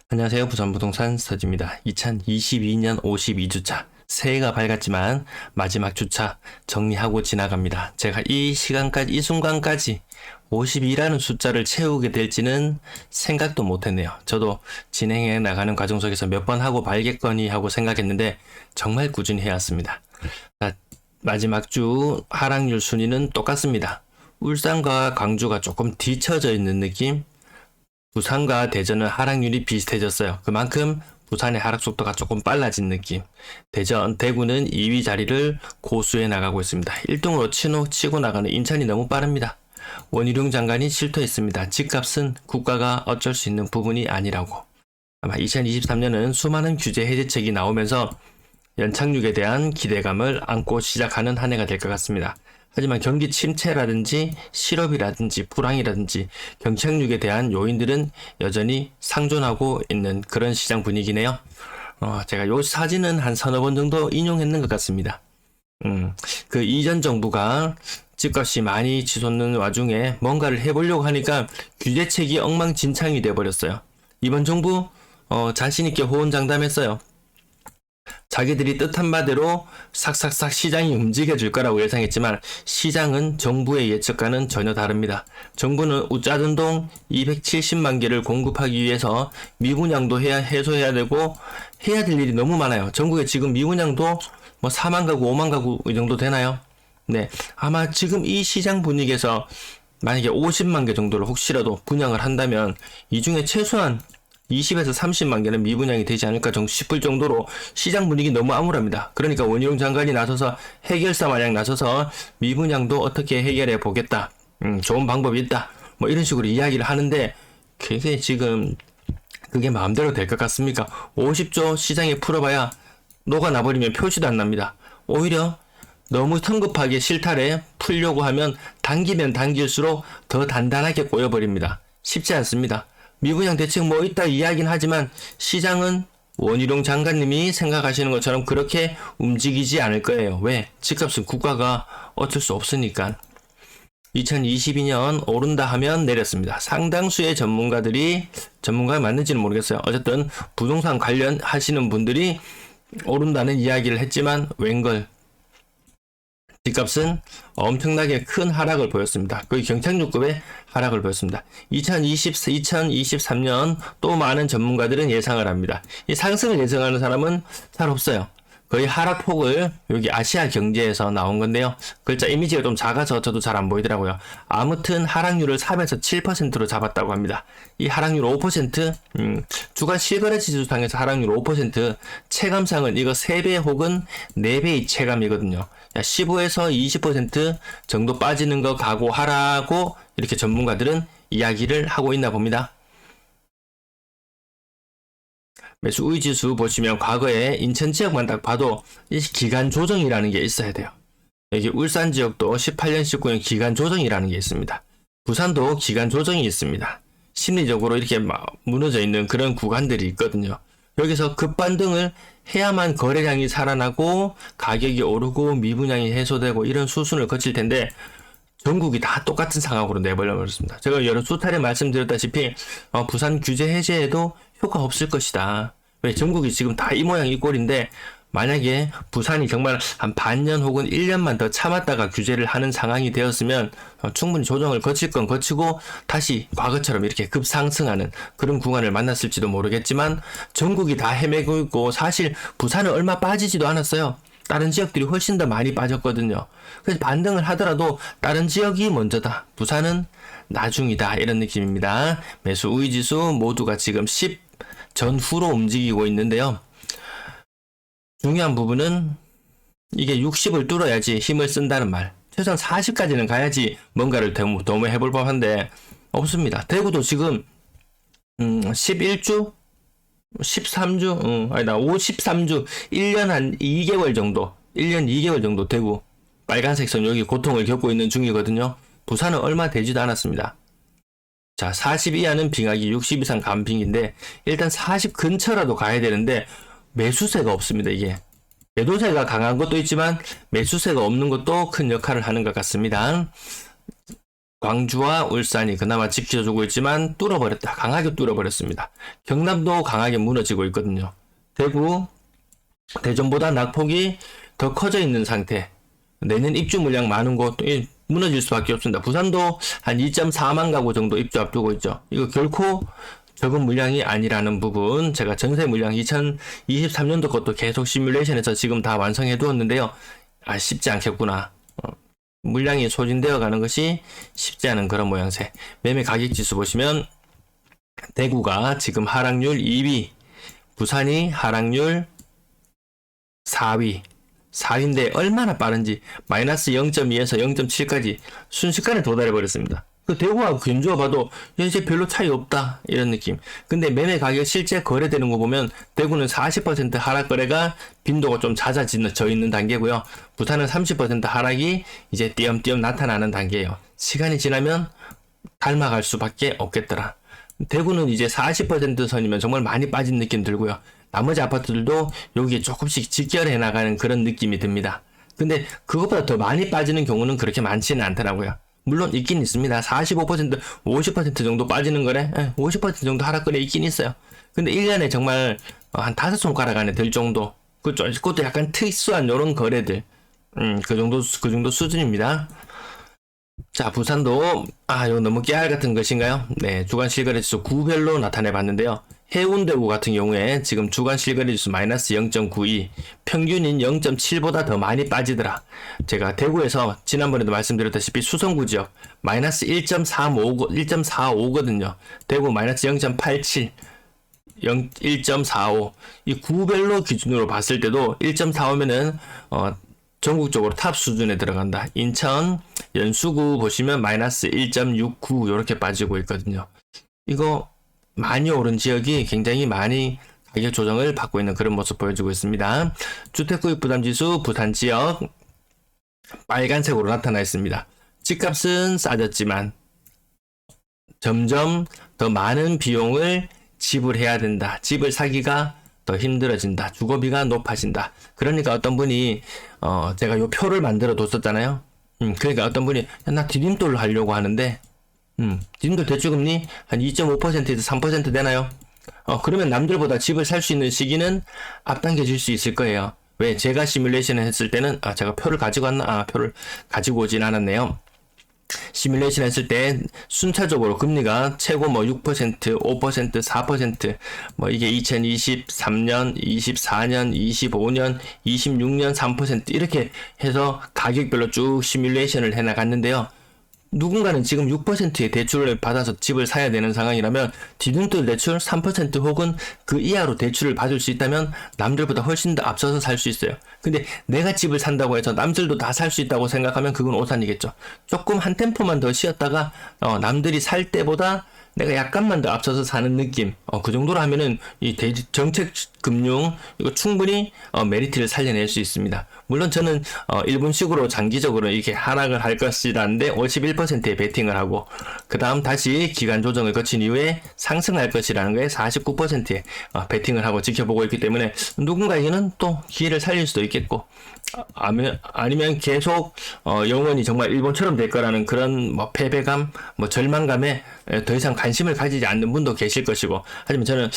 안녕하세요. 부산부동산 서지입니다. 2022년 52주차. 새해가 밝았지만 마지막 주차 정리하고 지나갑니다. 제가 이 시간까지, 이 순간까지 52라는 숫자를 채우게 될지는 생각도 못했네요. 저도 진행해 나가는 과정 속에서 몇 번 하고 말겠거니 하고 생각했는데 정말 꾸준히 해왔습니다. 자, 마지막 주 하락률 순위는 똑같습니다. 울산과 광주가 조금 뒤쳐져 있는 느낌? 부산과 대전은 하락률이 비슷해졌어요. 그만큼 부산의 하락 속도가 조금 빨라진 느낌. 대구는 2위 자리를 고수해 나가고 있습니다. 1등으로 치고 나가는 인천이 너무 빠릅니다. 원희룡 장관이 실토했습니다. 집값은 국가가 어쩔 수 있는 부분이 아니라고. 아마 2023년은 수많은 규제 해제책이 나오면서 연착륙에 대한 기대감을 안고 시작하는 한 해가 될 것 같습니다. 하지만 경기 침체라든지 실업이라든지 불황이라든지 경착륙에 대한 요인들은 여전히 상존하고 있는 그런 시장 분위기네요. 제가 요 사진은 한 서너 번 정도 인용했는 것 같습니다. 그 이전 정부가 집값이 많이 치솟는 와중에 뭔가를 해보려고 하니까 규제책이 엉망진창이 돼버렸어요. 이번 정부 자신있게 호언장담했어요. 자기들이 뜻한 바대로 싹싹싹 시장이 움직여줄 거라고 예상했지만 시장은 정부의 예측과는 전혀 다릅니다. 정부는 웃자던 동 270만 개를 공급하기 위해서 미분양도 해소해야 되고 해야 될 일이 너무 많아요. 전국에 지금 미분양도 뭐 4만 가구, 5만 가구 이 정도 되나요? 네, 아마 지금 이 시장 분위기에서 만약에 50만 개 정도를 혹시라도 분양을 한다면 이 중에 최소한 20에서 30만 개는 미분양이 되지 않을까 싶을 정도로 시장 분위기 너무 암울합니다. 그러니까 원희룡 장관이 나서서 해결사 마냥 나서서 미분양도 어떻게 해결해 보겠다. 좋은 방법이 있다. 뭐 이런 식으로 이야기를 하는데 그게 지금 그게 마음대로 될 것 같습니까? 50조 시장에 풀어봐야 녹아나버리면 표시도 안 납니다. 오히려 너무 성급하게 실타래 풀려고 하면 당기면 당길수록 더 단단하게 꼬여버립니다. 쉽지 않습니다. 미분양 대책 뭐 있다 이야기는 하지만 시장은 원희룡 장관님이 생각하시는 것처럼 그렇게 움직이지 않을 거예요. 왜? 집값은 국가가 어쩔 수 없으니까. 2022년 오른다 하면 내렸습니다. 상당수의 전문가가 맞는지는 모르겠어요. 어쨌든 부동산 관련하시는 분들이 오른다는 이야기를 했지만 웬걸 집값은 엄청나게 큰 하락을 보였습니다. 거의 경착륙급의 하락을 보였습니다. 2023년 또 많은 전문가들은 예상을 합니다. 이 상승을 예상하는 사람은 잘 없어요. 거의 하락폭을 여기 아시아 경제에서 나온 건데요. 글자 이미지가 좀 작아서 저도 잘 안 보이더라고요. 아무튼 하락률을 3에서 7%로 잡았다고 합니다. 이 하락률 5%, 주간 실거래 지수상에서 하락률 5%, 체감상은 이거 3배 혹은 4배의 체감이거든요. 15에서 20% 정도 빠지는 거 각오하라고 이렇게 전문가들은 이야기를 하고 있나 봅니다. 매수 우위 지수 보시면 과거에 인천 지역만 딱 봐도 이 기간 조정이라는 게 있어야 돼요. 여기 울산 지역도 18년, 19년 기간 조정이라는 게 있습니다. 부산도 기간 조정이 있습니다. 심리적으로 이렇게 막 무너져 있는 그런 구간들이 있거든요. 여기서 급반등을 해야만 거래량이 살아나고 가격이 오르고 미분양이 해소되고 이런 수순을 거칠 텐데 전국이 다 똑같은 상황으로 내버려 버렸습니다. 제가 여러 수차례 말씀드렸다시피 부산 규제 해제에도 효과 없을 것이다. 왜? 전국이 지금 다 이 모양 이 꼴인데 만약에 부산이 정말 한 반년 혹은 1년만 더 참았다가 규제를 하는 상황이 되었으면 충분히 조정을 거칠 건 거치고 다시 과거처럼 이렇게 급상승하는 그런 구간을 만났을지도 모르겠지만 전국이 다 헤매고 있고 사실 부산은 얼마 빠지지도 않았어요. 다른 지역들이 훨씬 더 많이 빠졌거든요. 그래서 반등을 하더라도 다른 지역이 먼저다. 부산은 나중이다. 이런 느낌입니다. 매수 우위지수 모두가 지금 10 전후로 움직이고 있는데요. 중요한 부분은 이게 60을 뚫어야지 힘을 쓴다는 말. 최소한 40까지는 가야지 뭔가를 도모해볼 법한데 없습니다. 대구도 지금 11주? 13주? 아니다 53주 1년 한 2개월 정도 1년 2개월 정도 대구 빨간색 선 여기 고통을 겪고 있는 중이거든요. 부산은 얼마 되지도 않았습니다. 자, 40 이하는 빙하기, 60 이상 감빙인데 일단 40 근처라도 가야 되는데 매수세가 없습니다. 이게 매도세가 강한 것도 있지만 매수세가 없는 것도 큰 역할을 하는 것 같습니다. 광주와 울산이 그나마 지켜주고 있지만 뚫어버렸다. 강하게 뚫어버렸습니다. 경남도 강하게 무너지고 있거든요. 대구, 대전보다 낙폭이 더 커져 있는 상태. 내년 입주 물량 많은 곳 무너질 수밖에 없습니다. 부산도 한 2.4만 가구 정도 입주 앞두고 있죠. 이거 결코 적은 물량이 아니라는 부분, 제가 전세 물량 2023년도 것도 계속 시뮬레이션에서 지금 다 완성해 두었는데요. 쉽지 않겠구나. 물량이 소진되어 가는 것이 쉽지 않은 그런 모양새. 매매 가격 지수 보시면 대구가 지금 하락률 2위, 부산이 하락률 4위. 4위인데 얼마나 빠른지 마이너스 0.2에서 0.7까지 순식간에 도달해 버렸습니다. 그 대구하고 근주어 봐도 이제 별로 차이 없다 이런 느낌. 근데 매매 가격 실제 거래되는 거 보면 대구는 40% 하락 거래가 빈도가 좀 잦아져 있는 단계고요. 부산은 30% 하락이 이제 띄엄띄엄 나타나는 단계예요. 시간이 지나면 닮아갈 수밖에 없겠더라. 대구는 이제 40% 선이면 정말 많이 빠진 느낌 들고요. 나머지 아파트들도 여기에 조금씩 직결해 나가는 그런 느낌이 듭니다. 근데 그것보다 더 많이 빠지는 경우는 그렇게 많지는 않더라고요. 물론 있긴 있습니다. 45%, 50% 정도 빠지는 거래, 50% 정도 하락 거래 있긴 있어요. 근데 1년에 정말 한 5손가락 안에 들 정도, 그것도 약간 특수한 요런 거래들, 그 정도 수준입니다. 자, 부산도 이거 너무 깨알 같은 것인가요? 네, 주간 실거래 지수 구별로 나타내 봤는데요. 해운대구 같은 경우에 지금 주간 실거래 지수 마이너스 0.92, 평균인 0.7보다 더 많이 빠지더라. 제가 대구에서 지난번에도 말씀드렸다시피 수성구 지역 마이너스 1.45거든요. 대구 마이너스 0.87, 1.45. 이 구별로 기준으로 봤을 때도 1.45면은 전국적으로 탑 수준에 들어간다. 인천, 연수구 보시면 마이너스 1.69 이렇게 빠지고 있거든요. 이거 많이 오른 지역이 굉장히 많이 가격 조정을 받고 있는 그런 모습 보여주고 있습니다. 주택구입 부담지수 부산 지역 빨간색으로 나타나 있습니다. 집값은 싸졌지만 점점 더 많은 비용을 지불해야 된다. 집을 사기가 더 힘들어진다. 주거비가 높아진다. 그러니까 어떤 분이 제가 요 표를 만들어 뒀었잖아요. 그러니까 어떤 분이 나 디딤돌로 하려고 하는데 디딤돌 대출금리 한 2.5%에서 3% 되나요? 그러면 남들보다 집을 살 수 있는 시기는 앞당겨질 수 있을 거예요. 왜? 제가 시뮬레이션을 했을 때는 제가 표를 가지고 왔나? 표를 가지고 오진 않았네요. 시뮬레이션 했을 때 순차적으로 금리가 최고 6%, 5%, 4%, 이게 2023년, 24년, 25년, 26년 3% 이렇게 해서 가격별로 쭉 시뮬레이션을 해 나갔는데요. 누군가는 지금 6%의 대출을 받아서 집을 사야 되는 상황이라면 디딤돌 대출 3% 혹은 그 이하로 대출을 받을 수 있다면 남들보다 훨씬 더 앞서서 살 수 있어요. 근데 내가 집을 산다고 해서 남들도 다 살 수 있다고 생각하면 그건 오산이겠죠. 조금 한 템포만 더 쉬었다가 남들이 살 때보다 내가 약간만 더 앞서서 사는 느낌, 그 정도로 하면은 이 정책 금융 이거 충분히 메리트를 살려낼 수 있습니다. 물론 저는 일본식으로 장기적으로 이렇게 하락을 할 것이라는데 51%의 베팅을 하고 그 다음 다시 기간 조정을 거친 이후에 상승할 것이라는 거에 49%의 베팅을 하고 지켜보고 있기 때문에 누군가에게는 또 기회를 살릴 수도 있겠고 아니면 계속 영원히 정말 일본처럼 될 거라는 그런 패배감, 절망감에 더 이상 관심을 가지지 않는 분도 계실 것이고, 하지만 저는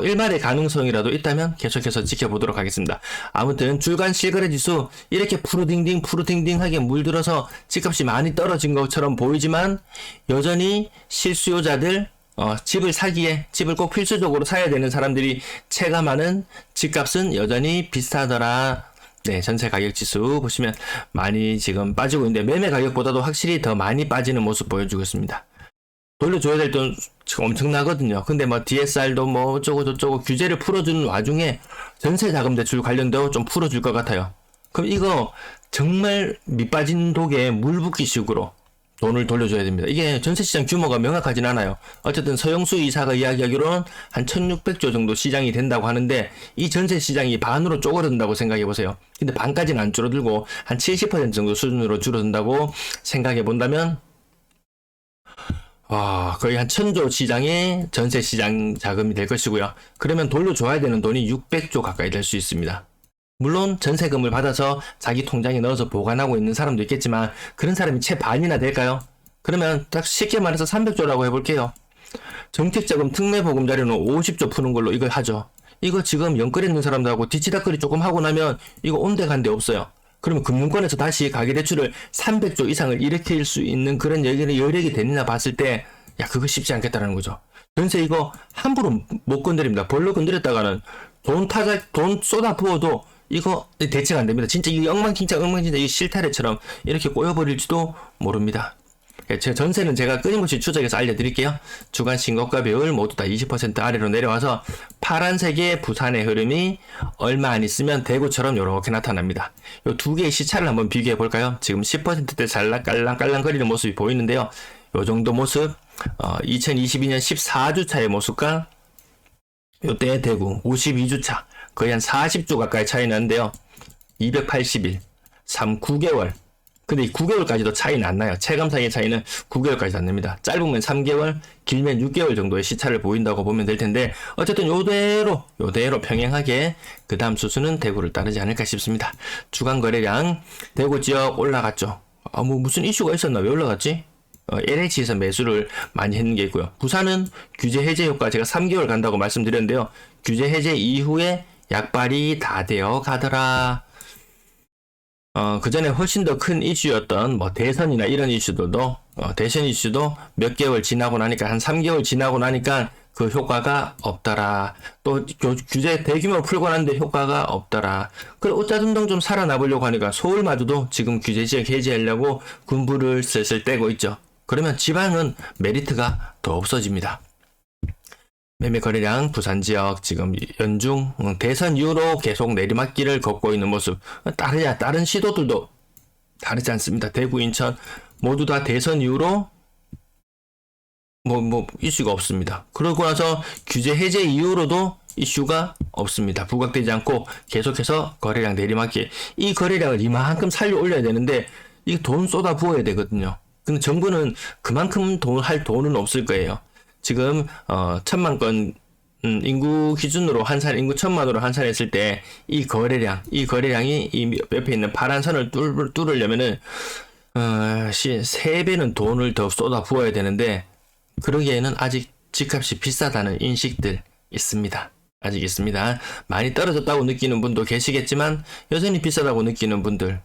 일말의 가능성이라도 있다면 계속해서 지켜보도록 하겠습니다. 아무튼 주간 실거래 지수 이렇게 푸르딩딩하게 물들어서 집값이 많이 떨어진 것처럼 보이지만 여전히 실수요자들, 집을 사기에 집을 꼭 필수적으로 사야 되는 사람들이 체감하는 집값은 여전히 비슷하더라. 네, 전세 가격 지수 보시면 많이 지금 빠지고 있는데 매매 가격보다도 확실히 더 많이 빠지는 모습 보여주고 있습니다. 돌려줘야 될 돈 엄청나거든요. 근데 DSR도 어쩌고 저쩌고 규제를 풀어주는 와중에 전세 자금 대출 관련도 좀 풀어줄 것 같아요. 그럼 이거 정말 밑빠진 독에 물 붓기식으로 돈을 돌려줘야 됩니다. 이게 전세시장 규모가 명확하진 않아요. 어쨌든 서영수 이사가 이야기하기로는 한 1600조 정도 시장이 된다고 하는데 이 전세시장이 반으로 쪼그라든다고 생각해보세요. 근데 반까지는 안 줄어들고 한 70% 정도 수준으로 줄어든다고 생각해본다면 거의 한 1000조 시장의 전세시장 자금이 될 것이고요. 그러면 돌려줘야 되는 돈이 600조 가까이 될 수 있습니다. 물론 전세금을 받아서 자기 통장에 넣어서 보관하고 있는 사람도 있겠지만 그런 사람이 채 반이나 될까요? 그러면 딱 쉽게 말해서 300조라고 해볼게요. 정책자금 특례보금자리는 50조 푸는 걸로 이걸 하죠. 이거 지금 연끌 있는 사람들하고 뒤치다거리 조금 하고 나면 이거 온데간데 없어요. 그러면 금융권에서 다시 가계대출을 300조 이상을 일으킬 수 있는 그런 여력이 되느냐 봤을 때, 야, 그거 쉽지 않겠다라는 거죠. 전세 이거 함부로 못 건드립니다. 벌로 건드렸다가는 돈 쏟아 부어도 이거 대책 안 됩니다. 진짜 이거 엉망진짜 이 실타래처럼 이렇게 꼬여버릴지도 모릅니다. 제 전세는 제가 끊임없이 추적해서 알려드릴게요. 주간 신고가 비율 모두 다 20% 아래로 내려와서 파란색의 부산의 흐름이 얼마 안 있으면 대구처럼 이렇게 나타납니다. 이 두 개의 시차를 한번 비교해 볼까요? 지금 10%대 깔랑깔랑거리는 모습이 보이는데요. 이 정도 모습, 2022년 14주차의 모습과 이때 대구 52주차 거의 한 40주 가까이 차이 나는데요. 280일, 9개월. 근데 이 9개월까지도 차이는 안 나요. 체감상의 차이는 9개월까지 안 납니다. 짧으면 3개월, 길면 6개월 정도의 시차를 보인다고 보면 될 텐데, 어쨌든 요대로 평행하게 그 다음 수순은 대구를 따르지 않을까 싶습니다. 주간 거래량, 대구 지역 올라갔죠. 무슨 이슈가 있었나? 왜 올라갔지? LH에서 매수를 많이 했는 게 있고요. 부산은 규제 해제 효과 제가 3개월 간다고 말씀드렸는데요. 규제 해제 이후에 약발이 다 되어 가더라. 그 전에 훨씬 더 큰 이슈였던 대선이나 이런 이슈들도, 대선 이슈도 몇 개월 지나고 나니까, 한 3개월 지나고 나니까 그 효과가 없더라. 또 규제 대규모 풀고 났는데 효과가 없더라. 그래, 어쩌든둥 좀 살아나보려고 하니까 서울마저도 지금 규제 지역 해제하려고 군부를 슬슬 떼고 있죠. 그러면 지방은 메리트가 더 없어집니다. 매매 거래량 부산 지역 지금 연중 대선 이후로 계속 내리막길을 걷고 있는 모습. 다른 시도들도 다르지 않습니다. 대구, 인천 모두 다 대선 이후로 이슈가 없습니다. 그러고 나서 규제 해제 이후로도 이슈가 없습니다. 부각되지 않고 계속해서 거래량 내리막길. 이 거래량을 이만큼 살려 올려야 되는데 이 돈 쏟아 부어야 되거든요. 근데 정부는 그만큼 할 돈은 없을 거예요. 지금 1,000만 건 인구 기준으로 인구 1,000만으로 환산했을 때 이 거래량이 이 옆에 있는 파란 선을 뚫으려면은 3배는 돈을 더 쏟아 부어야 되는데 그러기에는 아직 집값이 비싸다는 인식들 있습니다. 아직 있습니다. 많이 떨어졌다고 느끼는 분도 계시겠지만 여전히 비싸다고 느끼는 분들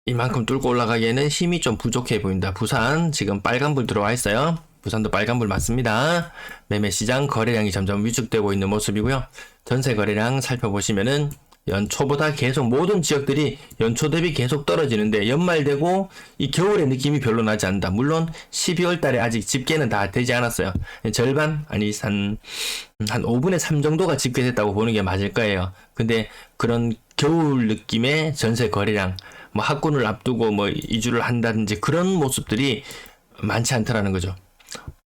이만큼 뚫고 올라가기에는 힘이 좀 부족해 보인다. 부산 지금 빨간불 들어와 있어요. 부산도 빨간불 맞습니다. 매매시장 거래량이 점점 위축되고 있는 모습이고요. 전세 거래량 살펴보시면은 연초보다 계속 모든 지역들이 연초 대비 계속 떨어지는데 연말 되고 이 겨울의 느낌이 별로 나지 않는다. 물론 12월 달에 아직 집계는 다 되지 않았어요. 절반 아니 한 5분의 3 정도가 집계됐다고 보는 게 맞을 거예요. 근데 그런 겨울 느낌의 전세 거래량 학군을 앞두고 이주를 한다든지 그런 모습들이 많지 않더라는 거죠.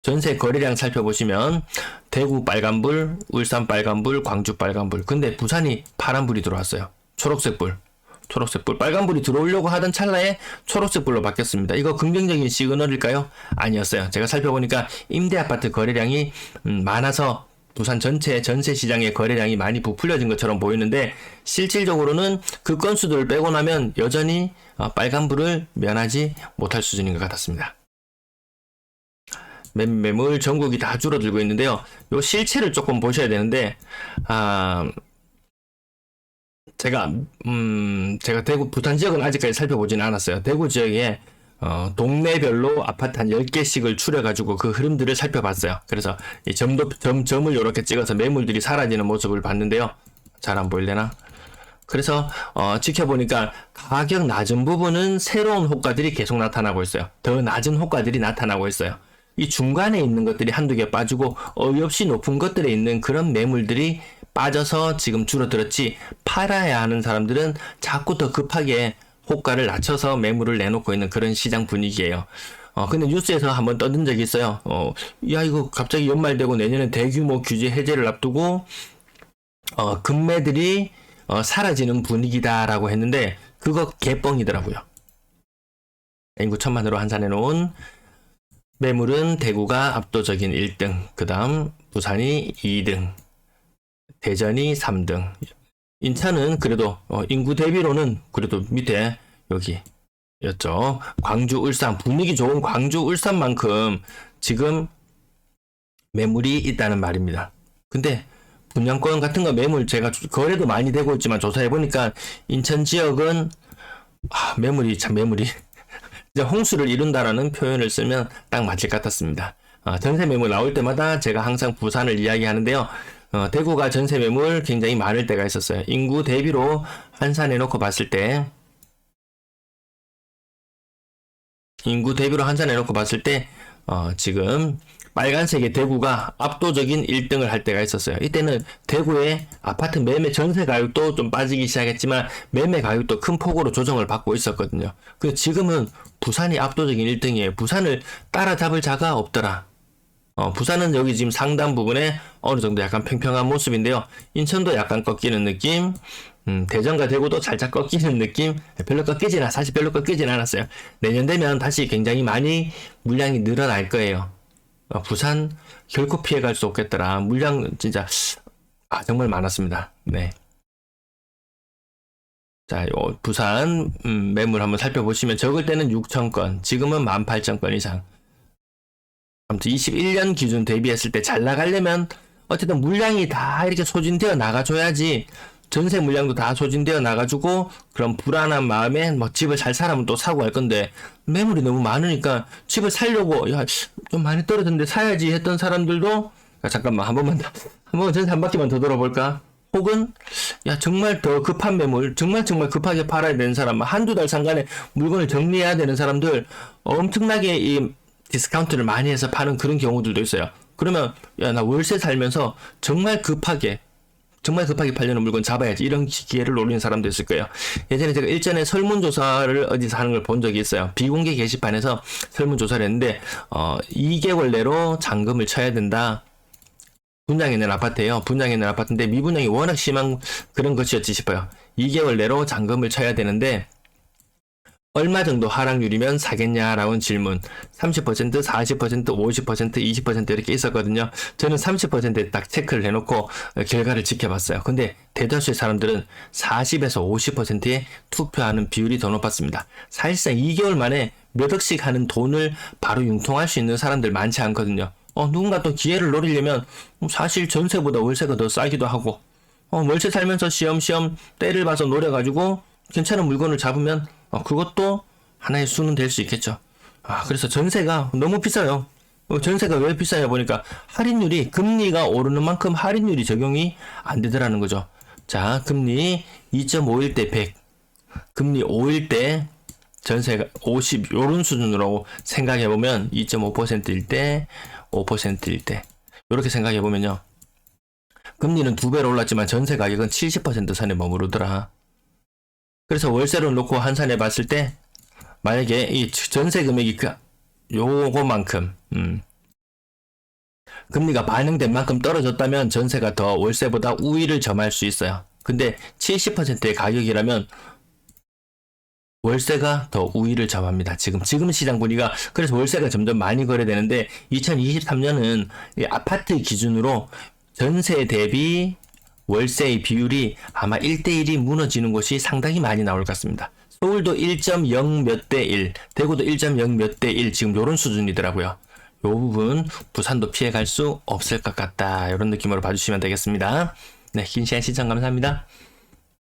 전세 거래량 살펴보시면 대구 빨간불, 울산 빨간불, 광주 빨간불. 근데 부산이 파란불이 들어왔어요. 초록색불. 빨간불이 들어오려고 하던 찰나에 초록색불로 바뀌었습니다. 이거 긍정적인 시그널일까요? 아니었어요. 제가 살펴보니까 임대아파트 거래량이 많아서 부산 전체 전세 시장의 거래량이 많이 부풀려진 것처럼 보이는데 실질적으로는 그 건수들을 빼고 나면 여전히 빨간불을 면하지 못할 수준인 것 같았습니다. 매물 전국이 다 줄어들고 있는데요. 요 실체를 조금 보셔야 되는데 제가 대구 부산 지역은 아직까지 살펴보지는 않았어요. 대구 지역에 동네별로 아파트 한 10개씩을 추려가지고 그 흐름들을 살펴봤어요. 그래서 이 점을 이렇게 찍어서 매물들이 사라지는 모습을 봤는데요. 잘 안 보이려나? 그래서 지켜보니까 가격 낮은 부분은 새로운 호가들이 계속 나타나고 있어요. 더 낮은 호가들이 나타나고 있어요. 이 중간에 있는 것들이 한두 개 빠지고 어이없이 높은 것들에 있는 그런 매물들이 빠져서 지금 줄어들었지, 팔아야 하는 사람들은 자꾸 더 급하게 호가를 낮춰서 매물을 내놓고 있는 그런 시장 분위기예요. 근데 뉴스에서 한번 떠든 적이 있어요. 야, 이거 갑자기 연말되고 내년에 대규모 규제 해제를 앞두고 금매들이 사라지는 분위기다라고 했는데 그거 개뻥이더라고요. 인구 1,000만으로 환산해 놓은 매물은 대구가 압도적인 1등, 그 다음 부산이 2등, 대전이 3등. 인천은 그래도 인구 대비로는 그래도 밑에 여기였죠. 광주, 울산 분위기 좋은 광주, 울산만큼 지금 매물이 있다는 말입니다. 근데 분양권 같은 거 매물 제가 거래도 많이 되고 있지만 조사해 보니까 인천 지역은 매물이 이제 홍수를 이룬다라는 표현을 쓰면 딱 맞을 것 같았습니다. 전세 매물 나올 때마다 제가 항상 부산을 이야기하는데요. 대구가 전세 매물 굉장히 많을 때가 있었어요. 인구 대비로 환산해 놓고 봤을 때 지금 빨간색의 대구가 압도적인 1등을 할 때가 있었어요. 이때는 대구의 아파트 매매 전세 가격도 좀 빠지기 시작했지만 매매 가격도 큰 폭으로 조정을 받고 있었거든요. 그 지금은 부산이 압도적인 1등이에요. 부산을 따라잡을 자가 없더라. 부산은 여기 지금 상단 부분에 어느 정도 약간 평평한 모습인데요. 인천도 약간 꺾이는 느낌, 대전과 대구도 살짝 꺾이는 느낌, 사실 별로 꺾이진 않았어요. 내년 되면 다시 굉장히 많이 물량이 늘어날 거예요. 부산 결코 피해갈 수 없겠더라. 물량 진짜, 정말 많았습니다. 네. 자, 부산, 매물 한번 살펴보시면 적을 때는 6,000건, 지금은 18,000건 이상. 아무튼 21년 기준 대비했을 때 잘 나가려면 어쨌든 물량이 다 이렇게 소진되어 나가줘야지 전세 물량도 다 소진되어 나가지고 그런 불안한 마음에 뭐 집을 잘 사라면 또 사고 할 건데 매물이 너무 많으니까 집을 살려고 좀 많이 떨어졌는데 사야지 했던 사람들도 잠깐만 한 번만 전세 한 바퀴만 더 돌아볼까? 혹은 정말 더 급한 매물 정말 급하게 팔아야 되는 사람 한두 달 상간에 물건을 정리해야 되는 사람들 엄청나게 이 디스카운트를 많이 해서 파는 그런 경우들도 있어요. 그러면 나 월세 살면서 정말 급하게 팔려는 물건 잡아야지 이런 기회를 노리는 사람도 있을 거예요. 예전에 제가 일전에 설문조사를 어디서 하는 걸 본 적이 있어요. 비공개 게시판에서 설문조사를 했는데 2개월 내로 잔금을 쳐야 된다. 분양에 있는 아파트예요. 분양에 있는 아파트인데 미분양이 워낙 심한 그런 것이었지 싶어요. 2개월 내로 잔금을 쳐야 되는데 얼마 정도 하락률이면 사겠냐라는 질문 30%, 40%, 50%, 20% 이렇게 있었거든요. 저는 30%에 딱 체크를 해놓고 결과를 지켜봤어요. 근데 대다수의 사람들은 40에서 50%에 투표하는 비율이 더 높았습니다. 사실상 2개월 만에 몇 억씩 하는 돈을 바로 융통할 수 있는 사람들 많지 않거든요. 누군가 또 기회를 노리려면 사실 전세보다 월세가 더 싸기도 하고 월세 살면서 시험시험 때를 봐서 노려가지고 괜찮은 물건을 잡으면 그것도 하나의 수는 될 수 있겠죠. 그래서 전세가 너무 비싸요. 전세가 왜 비싸냐 보니까 할인율이 금리가 오르는 만큼 할인율이 적용이 안 되더라는 거죠. 자, 금리 2.5일 때 100, 금리 5일 때 전세가 50 요런 수준으로 생각해 보면 2.5%일 때, 5%일 때 이렇게 생각해 보면요. 금리는 2배로 올랐지만 전세 가격은 70% 선에 머무르더라. 그래서 월세를 놓고 환산해 봤을 때 만약에 이 전세 금액이 요거만큼 금리가 반영된 만큼 떨어졌다면 전세가 더 월세보다 우위를 점할 수 있어요. 근데 70%의 가격이라면 월세가 더 우위를 점합니다. 지금 시장 분위기가 그래서 월세가 점점 많이 거래되는데 2023년은 아파트 기준으로 전세 대비 월세의 비율이 아마 1대1이 무너지는 곳이 상당히 많이 나올 것 같습니다. 서울도 1.0 몇 대 1, 대구도 1.0 몇 대 1 지금 요런 수준이더라고요. 요 부분 부산도 피해갈 수 없을 것 같다. 이런 느낌으로 봐주시면 되겠습니다. 네, 긴 시간 시청 감사합니다.